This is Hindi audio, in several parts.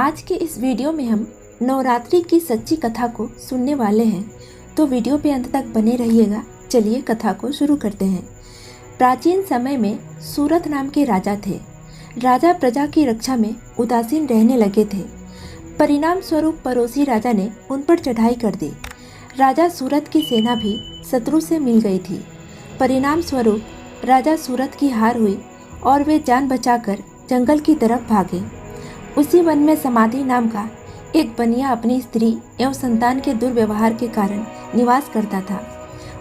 आज के इस वीडियो में हम नवरात्रि की सच्ची कथा को सुनने वाले हैं, तो वीडियो पे अंत तक बने रहिएगा। चलिए कथा को शुरू करते हैं। प्राचीन समय में सूरत नाम के राजा थे। राजा प्रजा की रक्षा में उदासीन रहने लगे थे। परिणाम स्वरूप पड़ोसी राजा ने उन पर चढ़ाई कर दी। राजा सूरत की सेना भी शत्रु से मिल गई थी। परिणाम स्वरूप राजा सूरत की हार हुई और वे जान बचाकर जंगल की तरफ भागे। उसी वन में समाधि नाम का एक बनिया अपनी स्त्री एवं संतान के दुर्व्यवहार के कारण निवास करता था।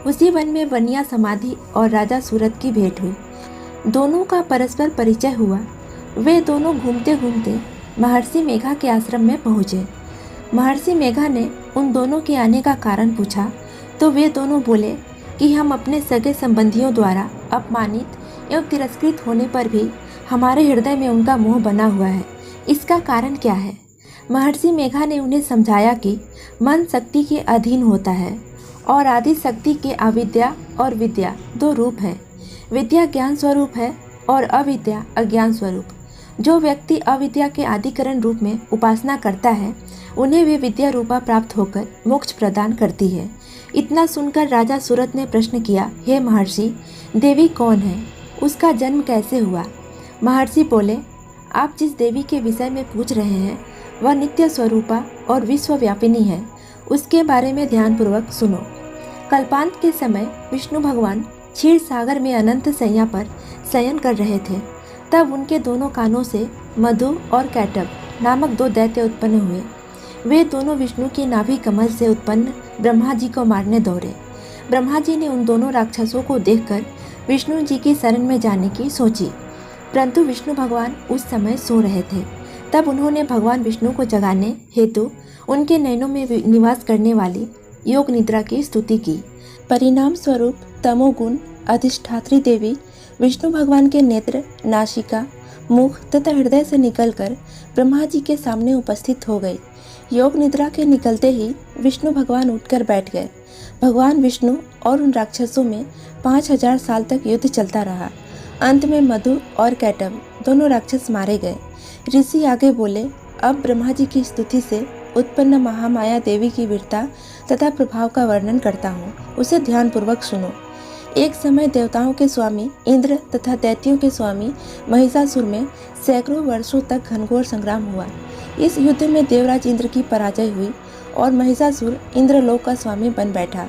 उसी वन में बनिया समाधि और राजा सूरत की भेंट हुई। दोनों का परस्पर परिचय हुआ। वे दोनों घूमते घूमते महर्षि मेघा के आश्रम में पहुँचे। महर्षि मेघा ने उन दोनों के आने का कारण पूछा तो वे दोनों बोले कि हम अपने सगे संबंधियों द्वारा अपमानित एवं तिरस्कृत होने पर भी हमारे हृदय में उनका मोह बना हुआ है। इसका कारण क्या है? महर्षि मेघा ने उन्हें समझाया कि मन शक्ति के अधीन होता है और आदि शक्ति के अविद्या और विद्या दो रूप है। विद्या ज्ञान स्वरूप है और अविद्या अज्ञान स्वरूप। जो व्यक्ति अविद्या के आदिकरण रूप में उपासना करता है उन्हें वे विद्या रूपा प्राप्त होकर मोक्ष प्रदान करती है। इतना सुनकर राजा सूरत ने प्रश्न किया, हे महर्षि, देवी कौन है? उसका जन्म कैसे हुआ? महर्षि बोले, आप जिस देवी के विषय में पूछ रहे हैं वह नित्य स्वरूपा और विश्वव्यापिनी है। उसके बारे में ध्यानपूर्वक सुनो। कल्पांत के समय विष्णु भगवान क्षीर सागर में अनंत शैया पर शयन कर रहे थे। तब उनके दोनों कानों से मधु और कैटब नामक दो दैत्य उत्पन्न हुए। वे दोनों विष्णु की नाभि कमल से उत्पन्न ब्रह्मा जी को मारने दौड़े। ब्रह्मा जी ने उन दोनों राक्षसों को देखकर विष्णु जी की शरण में जाने की सोची, परंतु विष्णु भगवान उस समय सो रहे थे। तब उन्होंने भगवान विष्णु को जगाने हेतु उनके नयनों में निवास करने वाली योग निद्रा की स्तुति की। परिणाम स्वरूप तमोगुण अधिष्ठात्री देवी विष्णु भगवान के नेत्र, नासिका, मुख तथा हृदय से निकलकर ब्रह्मा जी के सामने उपस्थित हो गई। योग निद्रा के निकलते ही विष्णु भगवान उठकर बैठ गए। भगवान विष्णु और उन राक्षसों में 5000 साल तक युद्ध चलता रहा। अंत में मधु और कैटब दोनों राक्षस मारे गए। ऋषि आगे बोले, अब ब्रह्मा जी की स्तुति से उत्पन्न महामाया देवी की वीरता तथा प्रभाव का वर्णन करता हूँ, उसे ध्यानपूर्वक सुनो। एक समय देवताओं के स्वामी इंद्र तथा दैत्यों के स्वामी महिषासुर में सैकड़ों वर्षों तक घनघोर संग्राम हुआ। इस युद्ध में देवराज इंद्र की पराजय हुई और महिषासुर इंद्रलोक का स्वामी बन बैठा।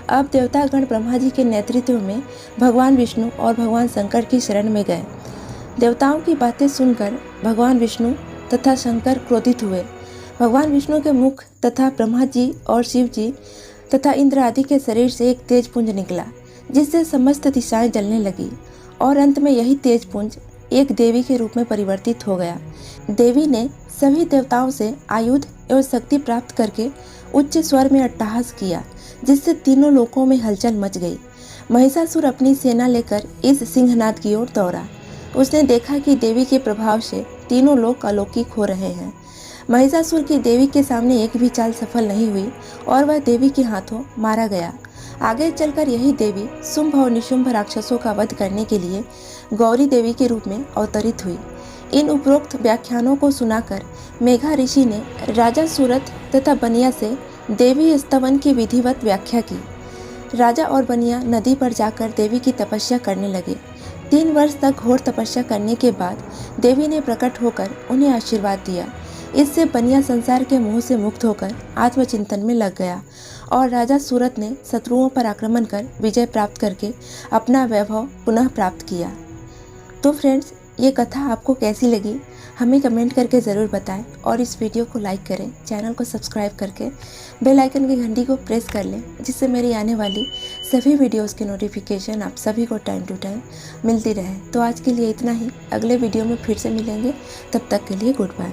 अब देवतागण ब्रह्मा जी के नेतृत्व में भगवान विष्णु और भगवान शंकर की शरण में गए। देवताओं की बातें सुनकर भगवान विष्णु तथा शंकर क्रोधित हुए। भगवान विष्णु के मुख तथा ब्रह्मा जी और शिव जी तथा इंद्र आदि के शरीर से एक तेज पुंज निकला, जिससे समस्त दिशाएं जलने लगी और अंत में यही तेज पुंज एक देवी के रूप में परिवर्तित हो गया। देवी ने सभी देवताओं से आयुध एवं शक्ति प्राप्त करके उच्च स्वर में अट्टहास किया, जिससे तीनों लोकों में हलचल मच गई। महिषासुर अपनी सेना लेकर इस सिंहनाद की ओर दौड़ा। उसने देखा कि देवी के प्रभाव से तीनों लोक अलौकिक हो रहे हैं। महिषासुर की देवी के सामने एक भी चाल सफल नहीं हुई और वह देवी के हाथों मारा गया। आगे चलकर यही देवी शुंभ और निशुंभ राक्षसों का वध करने के लिए गौरी देवी के रूप में अवतरित हुई। इन उपरोक्त व्याख्यानों को सुनाकर मेघा ऋषि ने राजा सूरत तथा बनिया से देवी स्तवन की विधिवत व्याख्या की। राजा और बनिया नदी पर जाकर देवी की तपस्या करने लगे। 3 वर्ष तक घोर तपस्या करने के बाद देवी ने प्रकट होकर उन्हें आशीर्वाद दिया। इससे बनिया संसार के मोह से मुक्त होकर आत्मचिंतन में लग गया और राजा सूरत ने शत्रुओं पर आक्रमण कर विजय प्राप्त करके अपना वैभव पुनः प्राप्त किया। तो फ्रेंड्स, ये कथा आपको कैसी लगी हमें कमेंट करके ज़रूर बताएं और इस वीडियो को लाइक करें, चैनल को सब्सक्राइब करके बेल आइकन की घंटी को प्रेस कर लें, जिससे मेरी आने वाली सभी वीडियोस के नोटिफिकेशन आप सभी को टाइम टू टाइम मिलती रहे। तो आज के लिए इतना ही। अगले वीडियो में फिर से मिलेंगे, तब तक के लिए गुड बाय।